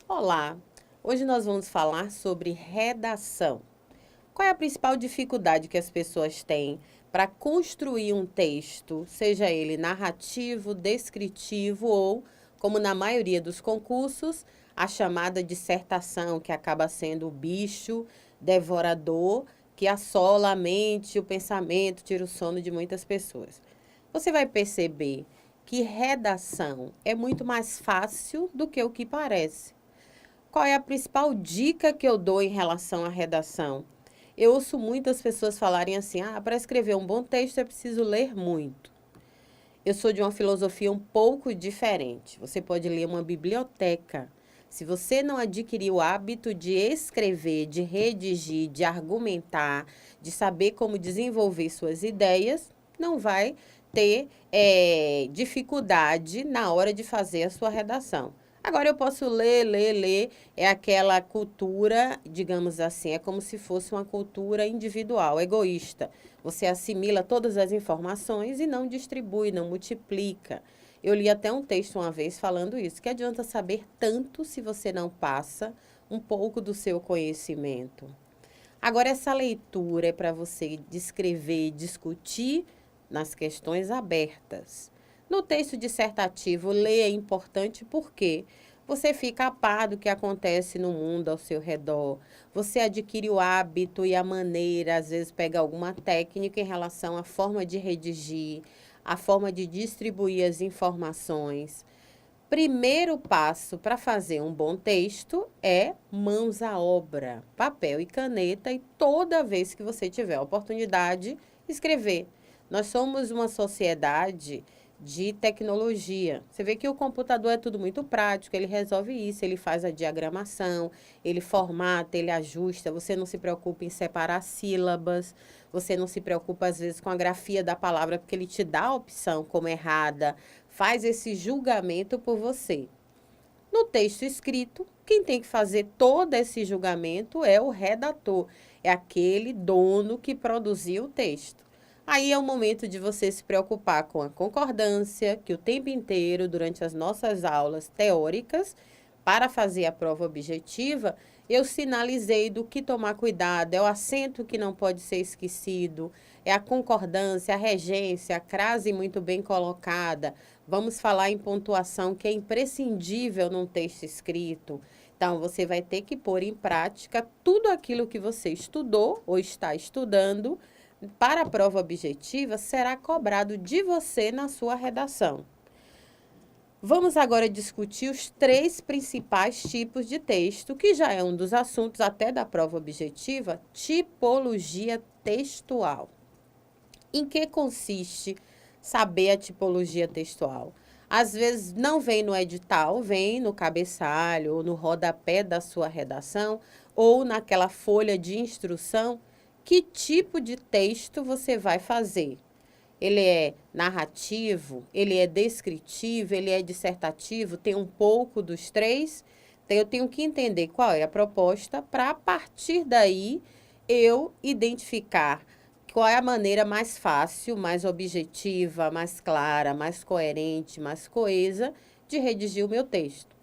Olá! Hoje nós vamos falar sobre redação. Qual é a principal dificuldade que as pessoas têm para construir um texto, seja ele narrativo, descritivo ou, como na maioria dos concursos, a chamada dissertação, que acaba sendo o bicho devorador que assola a mente, o pensamento, tira o sono de muitas pessoas. Você vai perceber que redação é muito mais fácil do que o que parece. Qual é a principal dica que eu dou em relação à redação? Eu ouço muitas pessoas falarem assim: para escrever um bom texto é preciso ler muito. Eu sou de uma filosofia um pouco diferente. Você pode ler uma biblioteca. Se você não adquirir o hábito de escrever, de redigir, de argumentar, de saber como desenvolver suas ideias, não vai ter dificuldade na hora de fazer a sua redação. Agora eu posso ler, é aquela cultura, digamos assim, é como se fosse uma cultura individual, egoísta. Você assimila todas as informações e não distribui, não multiplica. Eu li até um texto uma vez falando isso, que adianta saber tanto se você não passa um pouco do seu conhecimento. Agora, essa leitura é para você descrever e discutir nas questões abertas. No texto dissertativo, ler é importante porque você fica a par do que acontece no mundo ao seu redor. Você adquire o hábito e a maneira, às vezes pega alguma técnica em relação à forma de redigir, à forma de distribuir as informações. Primeiro passo para fazer um bom texto é mãos à obra, papel e caneta, e toda vez que você tiver a oportunidade, escrever. Nós somos uma sociedade de tecnologia. Você vê que o computador é tudo muito prático, ele resolve isso, ele faz a diagramação, ele formata, ele ajusta, você não se preocupa em separar sílabas, você não se preocupa às vezes com a grafia da palavra, porque ele te dá a opção como errada, faz esse julgamento por você. No texto escrito, quem tem que fazer todo esse julgamento é o redator, é aquele dono que produziu o texto. Aí é o momento de você se preocupar com a concordância, que o tempo inteiro, durante as nossas aulas teóricas, para fazer a prova objetiva, eu sinalizei do que tomar cuidado, é o acento que não pode ser esquecido, é a concordância, a regência, a crase muito bem colocada. Vamos falar em pontuação, que é imprescindível num texto escrito. Então, você vai ter que pôr em prática tudo aquilo que você estudou ou está estudando para a prova objetiva, será cobrado de você na sua redação. Vamos agora discutir os três principais tipos de texto, que já é um dos assuntos até da prova objetiva: tipologia textual. Em que consiste saber a tipologia textual? Às vezes não vem no edital, vem no cabeçalho ou no rodapé da sua redação ou naquela folha de instrução. Que tipo de texto você vai fazer? Ele é narrativo, ele é descritivo, ele é dissertativo, tem um pouco dos três. Então, eu tenho que entender qual é a proposta para, a partir daí, eu identificar qual é a maneira mais fácil, mais objetiva, mais clara, mais coerente, mais coesa de redigir o meu texto.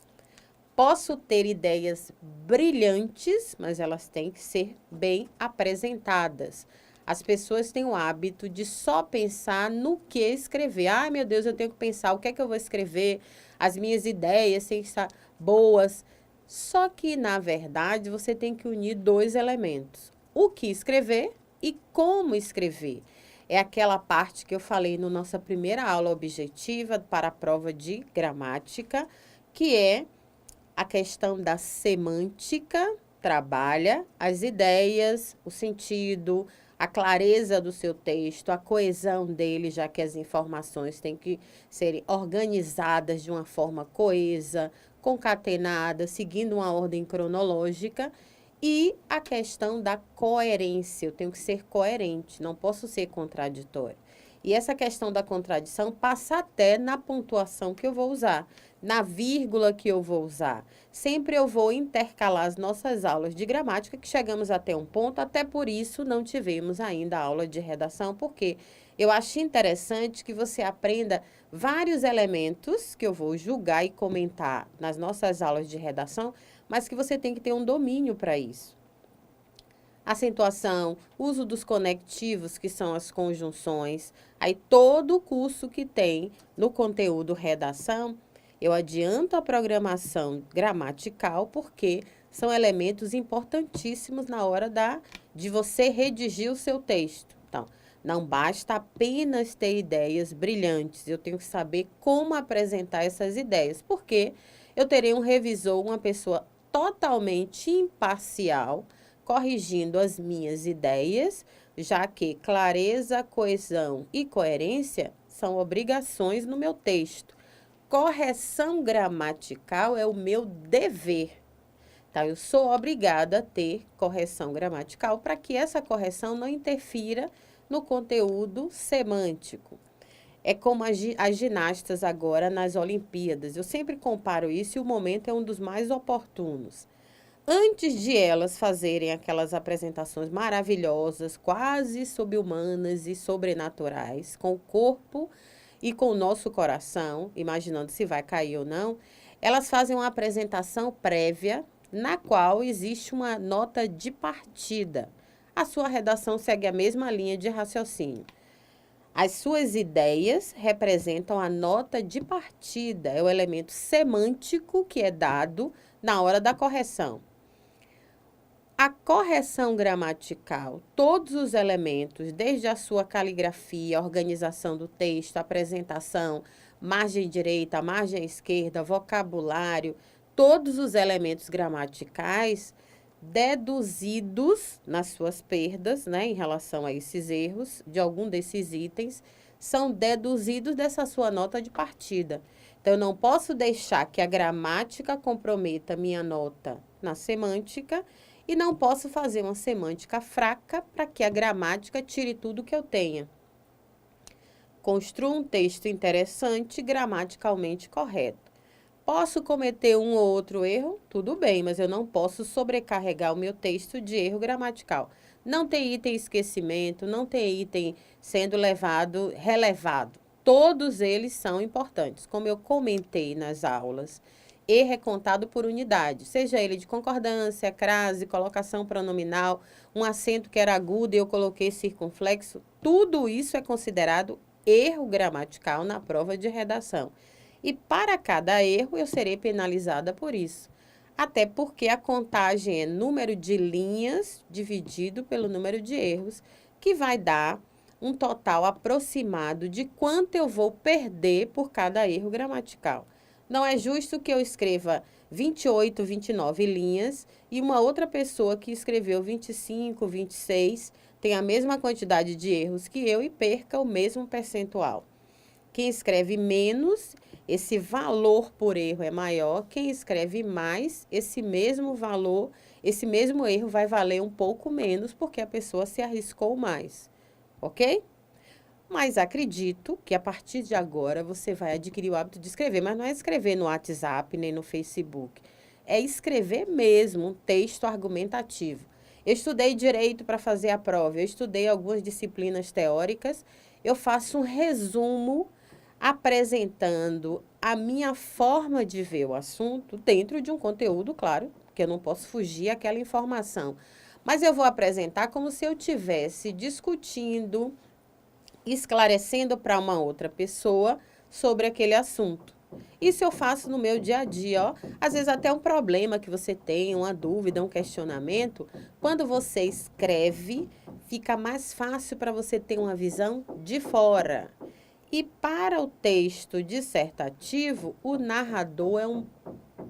Posso ter ideias brilhantes, mas elas têm que ser bem apresentadas. As pessoas têm o hábito de só pensar no que escrever. Ai, meu Deus, eu tenho que pensar o que é que eu vou escrever, as minhas ideias têm que estar boas. Só que, na verdade, você tem que unir dois elementos: o que escrever e como escrever. É aquela parte que eu falei na nossa primeira aula objetiva para a prova de gramática, que é a questão da semântica, trabalha as ideias, o sentido, a clareza do seu texto, a coesão dele, já que as informações têm que serem organizadas de uma forma coesa, concatenada, seguindo uma ordem cronológica. E a questão da coerência, eu tenho que ser coerente, não posso ser contraditório. E essa questão da contradição passa até na pontuação que eu vou usar, na vírgula que eu vou usar. Sempre eu vou intercalar as nossas aulas de gramática, que chegamos até um ponto, até por isso não tivemos ainda aula de redação, porque Eu acho interessante que você aprenda vários elementos que eu vou julgar e comentar nas nossas aulas de redação, mas que você tem que ter um domínio para isso. Acentuação, uso dos conectivos, que são as conjunções. Aí, todo o curso que tem no conteúdo redação, eu adianto a programação gramatical, porque são elementos importantíssimos na hora de você redigir o seu texto. Então, não basta apenas ter ideias brilhantes, eu tenho que saber como apresentar essas ideias, porque eu terei um revisor, uma pessoa totalmente imparcial, corrigindo as minhas ideias, já que clareza, coesão e coerência são obrigações no meu texto. Correção gramatical é o meu dever. Tá? Eu sou obrigada a ter correção gramatical para que essa correção não interfira no conteúdo semântico. É como as ginastas agora nas Olimpíadas. Eu sempre comparo isso e o momento é um dos mais oportunos. Antes de elas fazerem aquelas apresentações maravilhosas, quase sobre-humanas e sobrenaturais, com o corpo e com o nosso coração, imaginando se vai cair ou não, elas fazem uma apresentação prévia, na qual existe uma nota de partida. A sua redação segue a mesma linha de raciocínio. As suas ideias representam a nota de partida, é o elemento semântico que é dado na hora da correção. A correção gramatical, todos os elementos, desde a sua caligrafia, organização do texto, apresentação, margem direita, margem esquerda, vocabulário, todos os elementos gramaticais deduzidos nas suas perdas, né, em relação a esses erros, de algum desses itens, são deduzidos dessa sua nota de partida. Então, eu não posso deixar que a gramática comprometa minha nota na semântica e não posso fazer uma semântica fraca para que a gramática tire tudo que eu tenha. Construa um texto interessante, gramaticalmente correto. Posso cometer um ou outro erro? Tudo bem, mas eu não posso sobrecarregar o meu texto de erro gramatical. Não tem item esquecimento, não tem item sendo relevado. Todos eles são importantes, como eu comentei nas aulas. Erro é contado por unidade, seja ele de concordância, crase, colocação pronominal, um acento que era agudo e eu coloquei circunflexo. Tudo isso é considerado erro gramatical na prova de redação. E para cada erro, eu serei penalizada por isso. Até porque a contagem é número de linhas dividido pelo número de erros, que vai dar um total aproximado de quanto eu vou perder por cada erro gramatical. Não é justo que eu escreva 28, 29 linhas e uma outra pessoa que escreveu 25, 26 tem a mesma quantidade de erros que eu e perca o mesmo percentual. Quem escreve menos, esse valor por erro é maior. Quem escreve mais, esse mesmo valor, esse mesmo erro vai valer um pouco menos, porque a pessoa se arriscou mais, ok? Mas acredito que a partir de agora você vai adquirir o hábito de escrever, mas não é escrever no WhatsApp nem no Facebook. É escrever mesmo um texto argumentativo. Eu estudei direito para fazer a prova, eu estudei algumas disciplinas teóricas, eu faço um resumo apresentando a minha forma de ver o assunto dentro de um conteúdo, claro, porque eu não posso fugir àquela informação. Mas eu vou apresentar como se eu estivesse discutindo, esclarecendo para uma outra pessoa sobre aquele assunto. Isso eu faço no meu dia a dia, ó. Às vezes até um problema que você tem, uma dúvida, um questionamento, quando você escreve, fica mais fácil para você ter uma visão de fora. E para o texto dissertativo, o narrador é um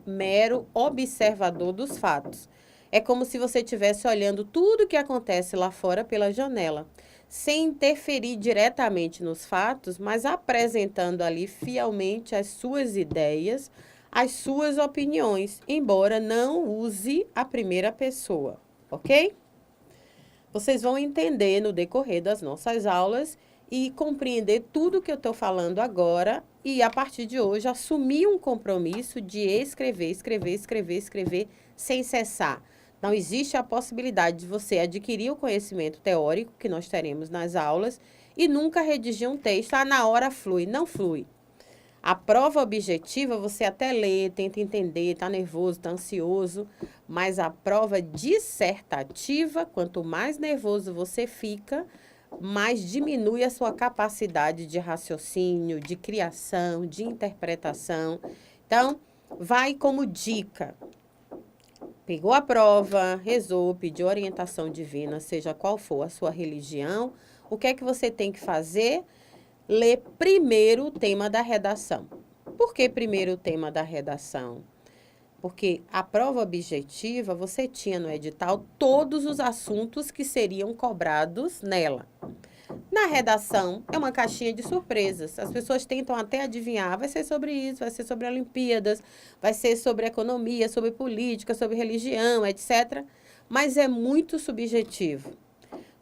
mero observador dos fatos. É como se você estivesse olhando tudo o que acontece lá fora pela janela, sem interferir diretamente nos fatos, mas apresentando ali fielmente as suas ideias, as suas opiniões, embora não use a primeira pessoa, ok? Vocês vão entender no decorrer das nossas aulas e compreender tudo que eu estou falando agora e, a partir de hoje, assumir um compromisso de escrever, escrever, escrever, escrever sem cessar. Não existe a possibilidade de você adquirir o conhecimento teórico que nós teremos nas aulas e nunca redigir um texto. Ah, na hora flui. Não flui. A prova objetiva, você até lê, tenta entender, está nervoso, está ansioso, mas a prova dissertativa, quanto mais nervoso você fica, mais diminui a sua capacidade de raciocínio, de criação, de interpretação. Então, vai como dica. Pegou a prova, rezou, pediu orientação divina, seja qual for a sua religião, o que é que você tem que fazer? Ler primeiro o tema da redação. Por que primeiro o tema da redação? Porque a prova objetiva, você tinha no edital todos os assuntos que seriam cobrados nela. Na redação, é uma caixinha de surpresas. As pessoas tentam até adivinhar, vai ser sobre isso, vai ser sobre Olimpíadas, vai ser sobre economia, sobre política, sobre religião, etc. Mas é muito subjetivo.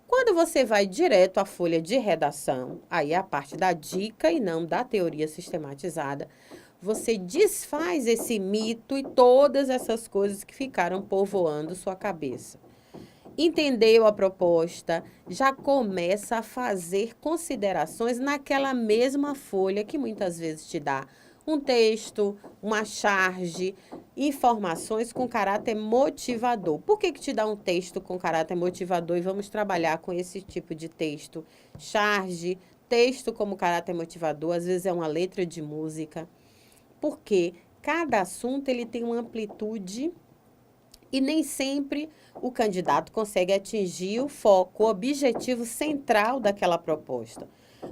Quando você vai direto à folha de redação, aí é a parte da dica e não da teoria sistematizada, você desfaz esse mito e todas essas coisas que ficaram povoando sua cabeça. Entendeu a proposta, já começa a fazer considerações naquela mesma folha que muitas vezes te dá um texto, uma charge, informações com caráter motivador. Por que te dá um texto com caráter motivador? E vamos trabalhar com esse tipo de texto. Charge, texto como caráter motivador, às vezes é uma letra de música. Porque cada assunto ele tem uma amplitude e nem sempre o candidato consegue atingir o foco, o objetivo central daquela proposta.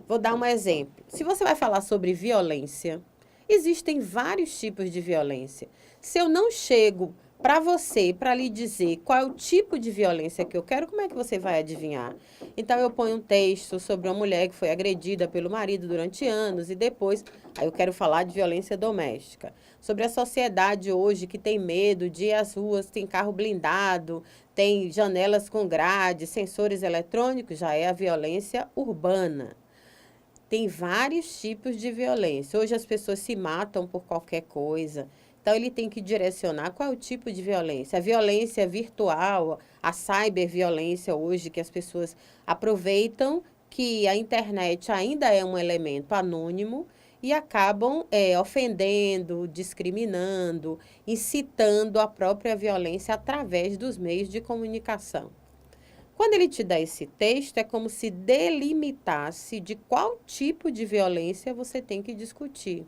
Vou dar um exemplo. Se você vai falar sobre violência, existem vários tipos de violência. Se eu não chego para você, para lhe dizer qual é o tipo de violência que eu quero, como é que você vai adivinhar? Então, eu ponho um texto sobre uma mulher que foi agredida pelo marido durante anos e depois, aí eu quero falar de violência doméstica. Sobre a sociedade hoje que tem medo de ir às ruas, tem carro blindado, tem janelas com grade, sensores eletrônicos, já é a violência urbana. Tem vários tipos de violência. Hoje as pessoas se matam por qualquer coisa. Então, ele tem que direcionar qual é o tipo de violência. A violência virtual, a cyberviolência hoje, que as pessoas aproveitam que a internet ainda é um elemento anônimo e acabam ofendendo, discriminando, incitando a própria violência através dos meios de comunicação. Quando ele te dá esse texto, é como se delimitasse de qual tipo de violência você tem que discutir.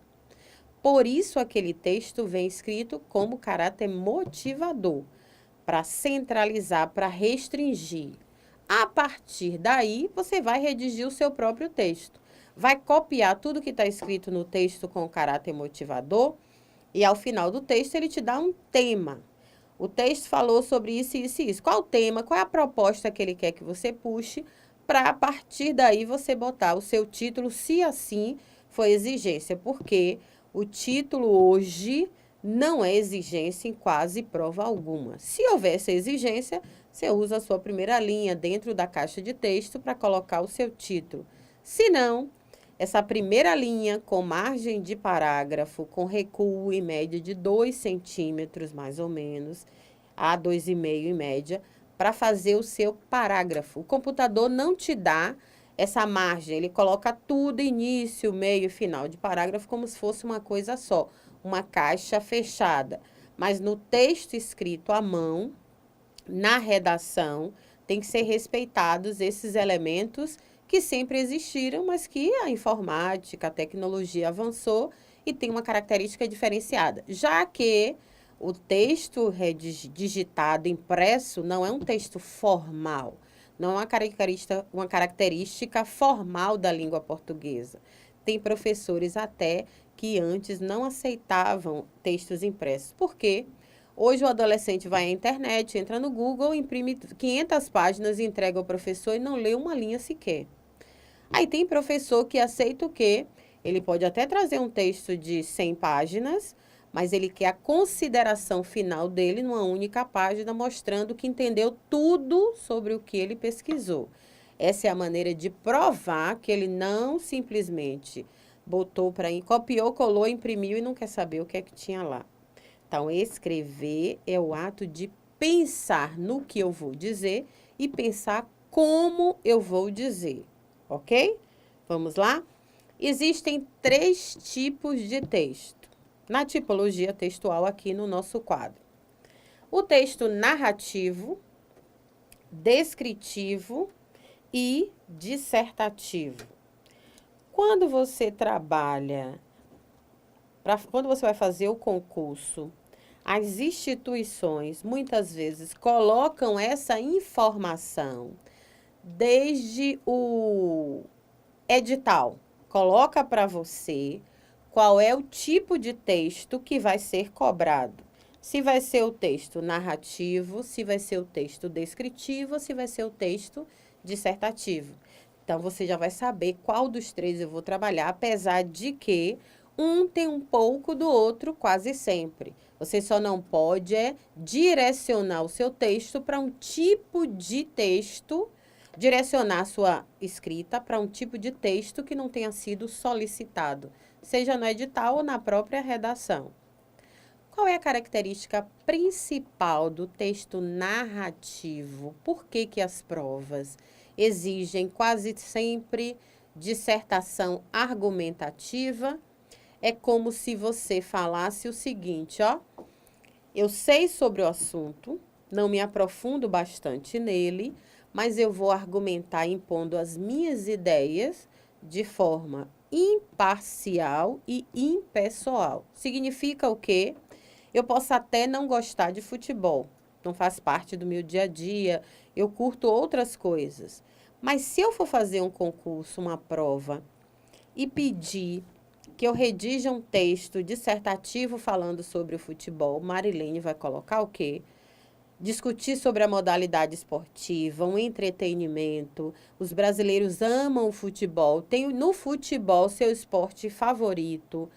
Por isso, aquele texto vem escrito como caráter motivador, para centralizar, para restringir. A partir daí, você vai redigir o seu próprio texto. Vai copiar tudo que está escrito no texto com caráter motivador e, ao final do texto, ele te dá um tema. O texto falou sobre isso, isso e isso. Qual o tema, qual é a proposta que ele quer que você puxe, para, a partir daí, você botar o seu título, se assim for exigência, porque o título hoje não é exigência em quase prova alguma. Se houver essa exigência, você usa a sua primeira linha dentro da caixa de texto para colocar o seu título. Se não, essa primeira linha com margem de parágrafo, com recuo em média de 2 centímetros, mais ou menos, a 2,5 em média, para fazer o seu parágrafo. O computador não te dá essa margem, ele coloca tudo, início, meio e final de parágrafo, como se fosse uma coisa só, uma caixa fechada. Mas no texto escrito à mão, na redação, tem que ser respeitados esses elementos que sempre existiram, mas que a informática, a tecnologia avançou e tem uma característica diferenciada. Já que o texto digitado, impresso, não é um texto formal. Não é uma característica formal da língua portuguesa. Tem professores até que antes não aceitavam textos impressos. Por quê? Hoje o adolescente vai à internet, entra no Google, imprime 500 páginas e entrega ao professor e não lê uma linha sequer. Aí tem professor que aceita o quê? Ele pode até trazer um texto de 100 páginas, mas ele quer a consideração final dele numa única página, mostrando que entendeu tudo sobre o que ele pesquisou. Essa é a maneira de provar que ele não simplesmente botou para copiou, colou, imprimiu e não quer saber o que é que tinha lá. Então, escrever é o ato de pensar no que eu vou dizer e pensar como eu vou dizer. ok? Vamos lá? Existem 3 tipos de texto na tipologia textual aqui no nosso quadro. O texto narrativo, descritivo e dissertativo. Quando você trabalha, quando você vai fazer o concurso, as instituições muitas vezes colocam essa informação desde o edital. Coloca para você qual é o tipo de texto que vai ser cobrado. Se vai ser o texto narrativo, se vai ser o texto descritivo, se vai ser o texto dissertativo. Então, você já vai saber qual dos 3 eu vou trabalhar, apesar de que um tem um pouco do outro quase sempre. Você só não pode direcionar o seu texto para um tipo de texto, direcionar a sua escrita para um tipo de texto que não tenha sido solicitado, seja no edital ou na própria redação. Qual é a característica principal do texto narrativo? Por que que as provas exigem quase sempre dissertação argumentativa? É como se você falasse o seguinte, ó: eu sei sobre o assunto, não me aprofundo bastante nele, mas eu vou argumentar impondo as minhas ideias de forma imparcial e impessoal. Significa o quê? Eu posso até não gostar de futebol, não faz parte do meu dia a dia, eu curto outras coisas. Mas se eu for fazer um concurso, uma prova, e pedir que eu redija um texto dissertativo falando sobre o futebol, Marilene vai colocar o quê? Discutir sobre a modalidade esportiva, um entretenimento. Os brasileiros amam o futebol, tem no futebol seu esporte favorito.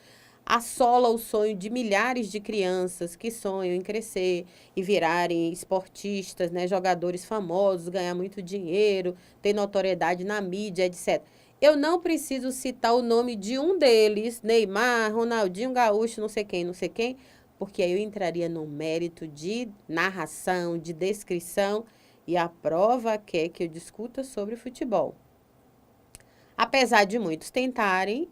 Assola o sonho de milhares de crianças que sonham em crescer e virarem esportistas, né, jogadores famosos, ganhar muito dinheiro, ter notoriedade na mídia, etc. Eu não preciso citar o nome de um deles, Neymar, Ronaldinho Gaúcho, não sei quem, porque aí eu entraria no mérito de narração, de descrição, e a prova quer que eu discuta sobre futebol. Apesar de muitos tentarem,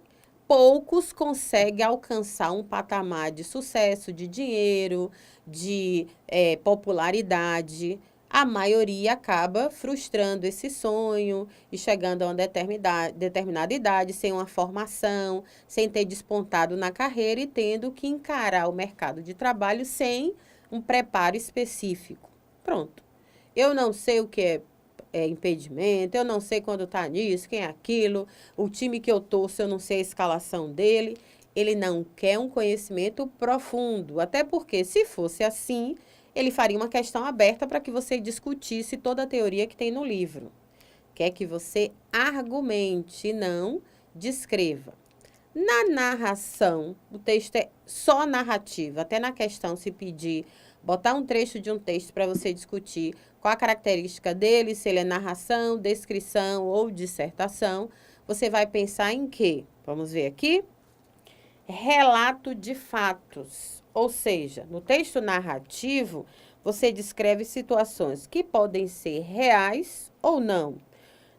poucos conseguem alcançar um patamar de sucesso, de dinheiro, de popularidade. A maioria acaba frustrando esse sonho e chegando a uma determinada idade, sem uma formação, sem ter despontado na carreira e tendo que encarar o mercado de trabalho sem um preparo específico. Pronto. Eu não sei o que é impedimento, eu não sei quando tá nisso, quem é aquilo, o time que eu torço, eu não sei a escalação dele. Ele não quer um conhecimento profundo, até porque, se fosse assim, ele faria uma questão aberta para que você discutisse toda a teoria que tem no livro. Quer que você argumente, não descreva. Na narração, o texto é só narrativa, até na questão se pedir, botar um trecho de um texto para você discutir qual a característica dele, se ele é narração, descrição ou dissertação, você vai pensar em quê? Vamos ver aqui. Relato de fatos, ou seja, no texto narrativo, você descreve situações que podem ser reais ou não.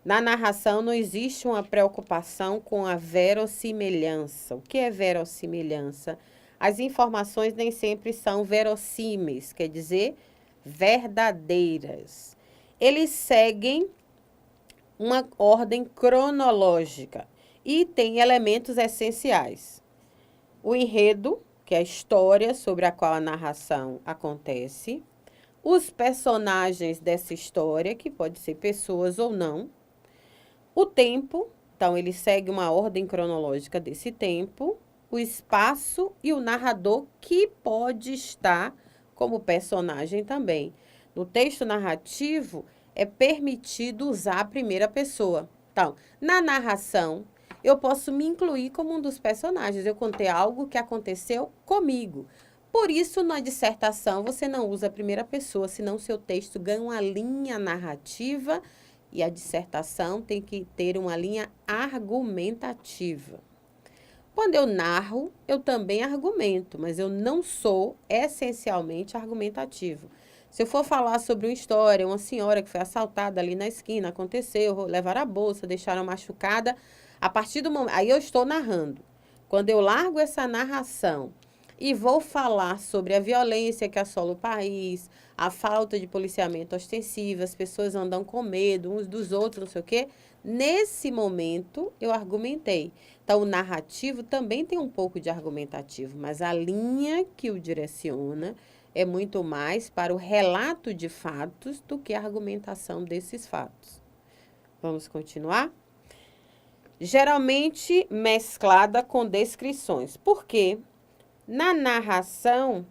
Na narração não existe uma preocupação com a verossimilhança. O que é verossimilhança? As informações nem sempre são verossímeis, quer dizer, verdadeiras. Eles seguem uma ordem cronológica e tem elementos essenciais. O enredo, que é a história sobre a qual a narração acontece. Os personagens dessa história, que pode ser pessoas ou não. O tempo, então ele segue uma ordem cronológica desse tempo. O espaço e o narrador, que pode estar como personagem também. No texto narrativo, é permitido usar a primeira pessoa. Então, na narração, eu posso me incluir como um dos personagens. Eu contei algo que aconteceu comigo. Por isso, na dissertação, você não usa a primeira pessoa, senão seu texto ganha uma linha narrativa e a dissertação tem que ter uma linha argumentativa. Quando eu narro, eu também argumento, mas eu não sou essencialmente argumentativo. Se eu for falar sobre uma história, uma senhora que foi assaltada ali na esquina, aconteceu, levaram a bolsa, deixaram machucada, a partir do momento... Aí eu estou narrando. Quando eu largo essa narração e vou falar sobre a violência que assola o país, a falta de policiamento ostensivo, as pessoas andam com medo uns dos outros, não sei o quê, nesse momento eu argumentei. Então, o narrativo também tem um pouco de argumentativo, mas a linha que o direciona é muito mais para o relato de fatos do que a argumentação desses fatos. Vamos continuar? Geralmente mesclada com descrições. Por quê? Na narração,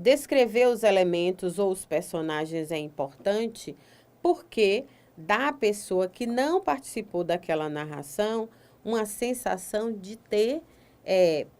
descrever os elementos ou os personagens é importante porque dá à pessoa que não participou daquela narração uma sensação de ter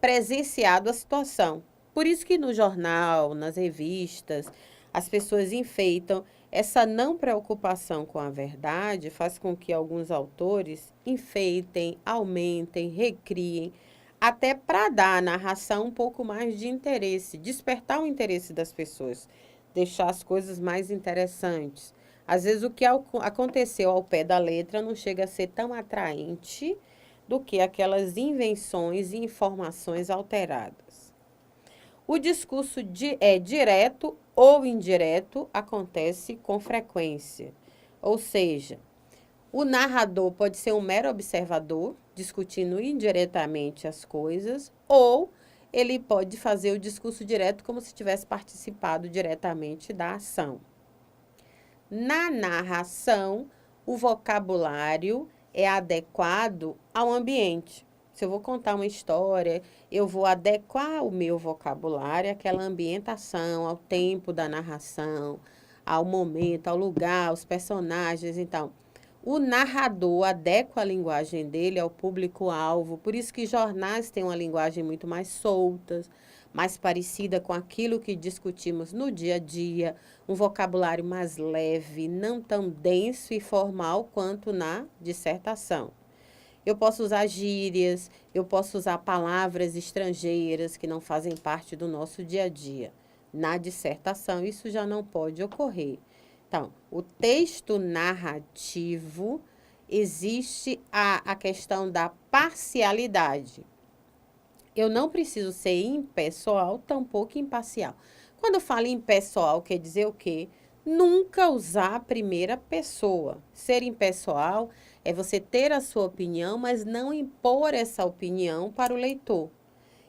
presenciado a situação. Por isso que no jornal, nas revistas, as pessoas enfeitam. Essa não preocupação com a verdade faz com que alguns autores enfeitem, aumentem, recriem, até para dar à narração um pouco mais de interesse, despertar o interesse das pessoas, deixar as coisas mais interessantes. Às vezes o que aconteceu ao pé da letra não chega a ser tão atraente do que aquelas invenções e informações alteradas. O discurso direto ou indireto acontece com frequência, ou seja, o narrador pode ser um mero observador, discutindo indiretamente as coisas, ou ele pode fazer o discurso direto como se tivesse participado diretamente da ação. Na narração, o vocabulário é adequado ao ambiente. Se eu vou contar uma história, eu vou adequar o meu vocabulário àquela ambientação, ao tempo da narração, ao momento, ao lugar, aos personagens. Então, o narrador adequa a linguagem dele ao público-alvo. Por isso que jornais têm uma linguagem muito mais solta, mais parecida com aquilo que discutimos no dia a dia, um vocabulário mais leve, não tão denso e formal quanto na dissertação. Eu posso usar gírias, eu posso usar palavras estrangeiras que não fazem parte do nosso dia a dia. Na dissertação, isso já não pode ocorrer. Então, o texto narrativo, existe a questão da parcialidade. Eu não preciso ser impessoal, tampouco imparcial. Quando eu falo impessoal, quer dizer o quê? Nunca usar a primeira pessoa. Ser impessoal é você ter a sua opinião, mas não impor essa opinião para o leitor.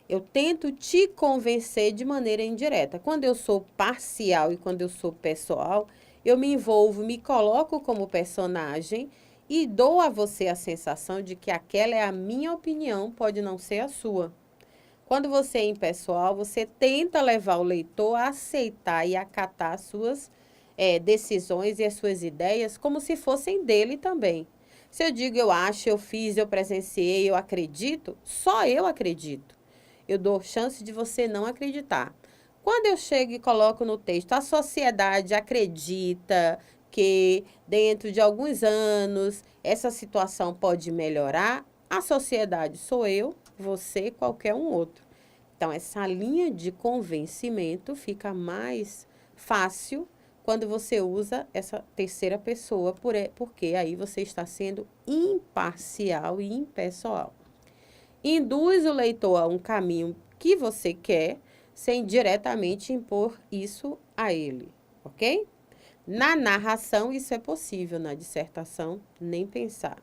Eu tento te convencer de maneira indireta. Quando eu sou parcial e quando eu sou pessoal, eu me envolvo, me coloco como personagem e dou a você a sensação de que aquela é a minha opinião, pode não ser a sua. Quando você é impessoal, você tenta levar o leitor a aceitar e acatar as suas decisões e as suas ideias como se fossem dele também. Se eu digo eu acho, eu fiz, eu presenciei, eu acredito, só eu acredito. Eu dou chance de você não acreditar. Quando eu chego e coloco no texto, a sociedade acredita que dentro de alguns anos essa situação pode melhorar, a sociedade sou eu, você, qualquer um outro. Então, essa linha de convencimento fica mais fácil quando você usa essa terceira pessoa, porque aí você está sendo imparcial e impessoal. Induz o leitor a um caminho que você quer, sem diretamente impor isso a ele, ok? Na narração, isso é possível, na dissertação, nem pensar.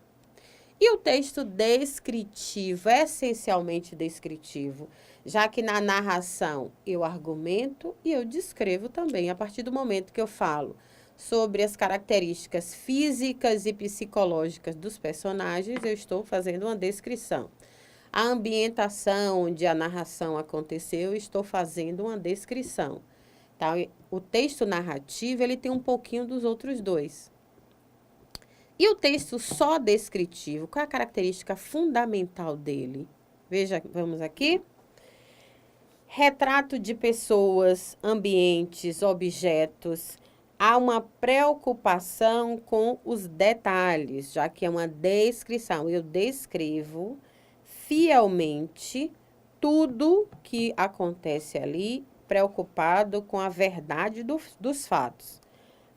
E o texto descritivo, essencialmente descritivo, já que na narração eu argumento e eu descrevo também. A partir do momento que eu falo sobre as características físicas e psicológicas dos personagens, eu estou fazendo uma descrição. A ambientação onde a narração aconteceu, eu estou fazendo uma descrição. Tá? O texto narrativo, ele tem um pouquinho dos outros dois. E o texto só descritivo, qual é a característica fundamental dele? Veja, vamos aqui. Retrato de pessoas, ambientes, objetos. Há uma preocupação com os detalhes, já que é uma descrição. Eu descrevo fielmente tudo que acontece ali, preocupado com a verdade dos fatos.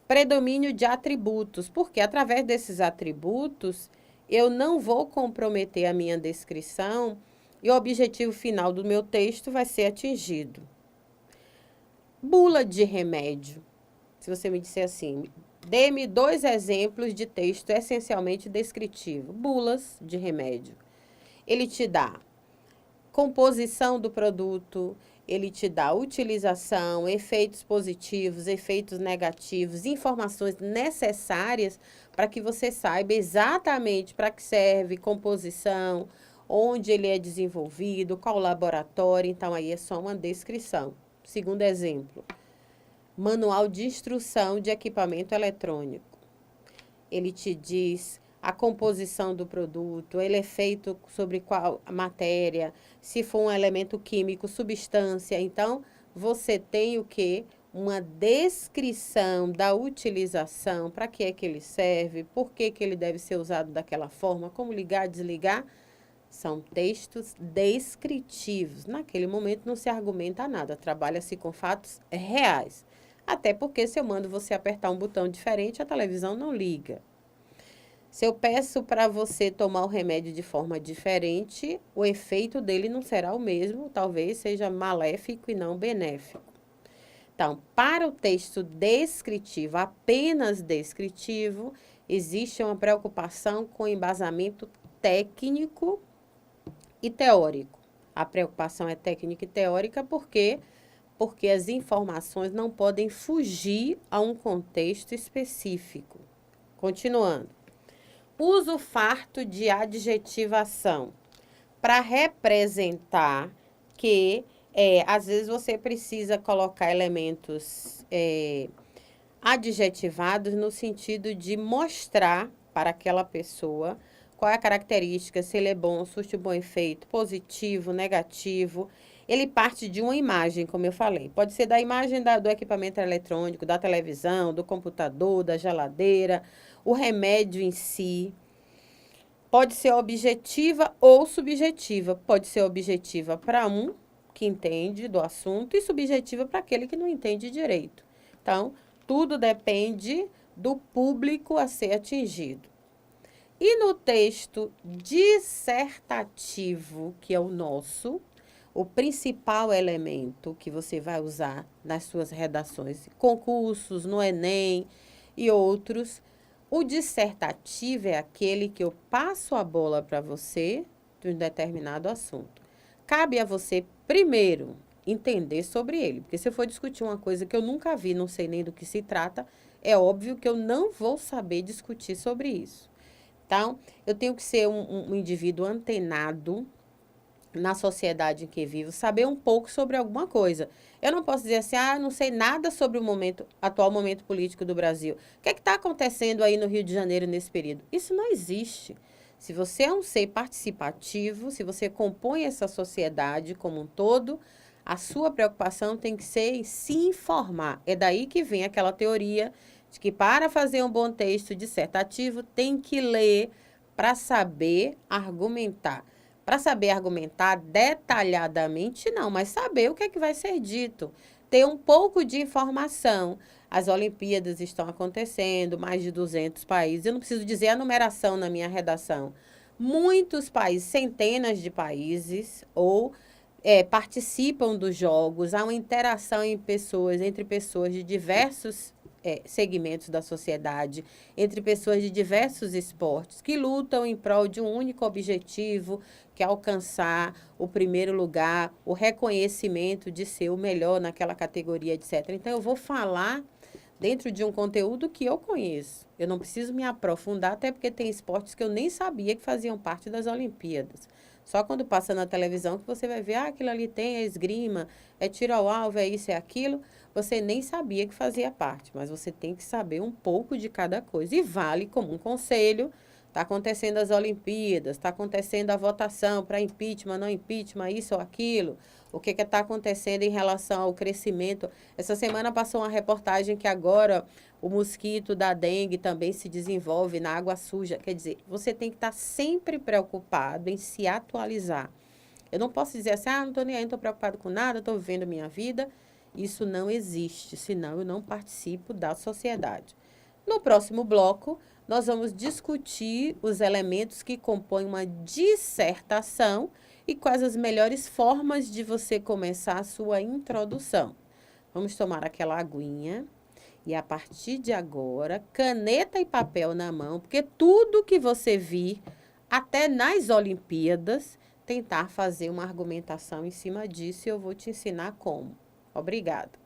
Predomínio de atributos, porque através desses atributos eu não vou comprometer a minha descrição e o objetivo final do meu texto vai ser atingido. Bula de remédio. Se você me disser assim, dê-me 2 exemplos de texto essencialmente descritivo. Bulas de remédio. Ele te dá composição do produto, ele te dá utilização, efeitos positivos, efeitos negativos, informações necessárias para que você saiba exatamente para que serve, composição, onde ele é desenvolvido, qual laboratório. Então, aí é só uma descrição. Segundo exemplo, manual de instrução de equipamento eletrônico. Ele te diz a composição do produto, ele é feito sobre qual matéria, se for um elemento químico, substância. Então, você tem o quê? Uma descrição da utilização, para que é que ele serve, por que que ele deve ser usado daquela forma, como ligar, desligar. São textos descritivos. Naquele momento não se argumenta nada, trabalha-se com fatos reais. Até porque se eu mando você apertar um botão diferente, a televisão não liga. Se eu peço para você tomar o remédio de forma diferente, o efeito dele não será o mesmo, talvez seja maléfico e não benéfico. Então, para o texto descritivo, apenas descritivo, existe uma preocupação com embasamento técnico e teórico. A preocupação é técnica e teórica porque as informações não podem fugir a um contexto específico. Continuando. Uso farto de adjetivação para representar que, às vezes, você precisa colocar elementos adjetivados no sentido de mostrar para aquela pessoa qual é a característica, se ele é bom, surte bom efeito, positivo, negativo. Ele parte de uma imagem, como eu falei. Pode ser da imagem do equipamento eletrônico, da televisão, do computador, da geladeira, o remédio em si. Pode ser objetiva ou subjetiva. Pode ser objetiva para um que entende do assunto e subjetiva para aquele que não entende direito. Então, tudo depende do público a ser atingido. E no texto dissertativo, que é o nosso, o principal elemento que você vai usar nas suas redações, concursos, no Enem e outros, o dissertativo é aquele que eu passo a bola para você de um determinado assunto. Cabe a você, primeiro, entender sobre ele, porque se eu for discutir uma coisa que eu nunca vi, não sei nem do que se trata, é óbvio que eu não vou saber discutir sobre isso. Então, eu tenho que ser um indivíduo antenado na sociedade em que vivo, saber um pouco sobre alguma coisa. Eu não posso dizer assim, não sei nada sobre o atual momento político do Brasil. O que é que está acontecendo aí no Rio de Janeiro nesse período? Isso não existe. Se você é um ser participativo, se você compõe essa sociedade como um todo, a sua preocupação tem que ser em se informar. É daí que vem aquela teoria de que para fazer um bom texto dissertativo tem que ler para saber argumentar. Para saber argumentar detalhadamente, não, mas saber o que é que vai ser dito. Ter um pouco de informação. As Olimpíadas estão acontecendo, mais de 200 países. Eu não preciso dizer a numeração na minha redação. Muitos países, centenas de países, participam dos jogos. Há uma interação entre pessoas de diversos segmentos da sociedade, entre pessoas de diversos esportes que lutam em prol de um único objetivo, que é alcançar o primeiro lugar, o reconhecimento de ser o melhor naquela categoria, etc. Então, eu vou falar dentro de um conteúdo que eu conheço. Eu não preciso me aprofundar, até porque tem esportes que eu nem sabia que faziam parte das Olimpíadas. Só quando passa na televisão que você vai ver, aquilo ali tem a esgrima, é tiro ao alvo, é isso, é aquilo. Você nem sabia que fazia parte, mas você tem que saber um pouco de cada coisa. E vale como um conselho, está acontecendo as Olimpíadas, está acontecendo a votação para impeachment, não impeachment, isso ou aquilo. O que está acontecendo em relação ao crescimento? Essa semana passou uma reportagem que agora o mosquito da dengue também se desenvolve na água suja. Quer dizer, você tem que estar sempre preocupado em se atualizar. Eu não posso dizer assim, não estou nem aí, não estou preocupado com nada, estou vivendo minha vida Isso não existe, senão eu não participo da sociedade. No próximo bloco, nós vamos discutir os elementos que compõem uma dissertação e quais as melhores formas de você começar a sua introdução. Vamos tomar aquela aguinha e, a partir de agora, caneta e papel na mão, porque tudo que você vir, até nas Olimpíadas, tentar fazer uma argumentação em cima disso e eu vou te ensinar como. Obrigada.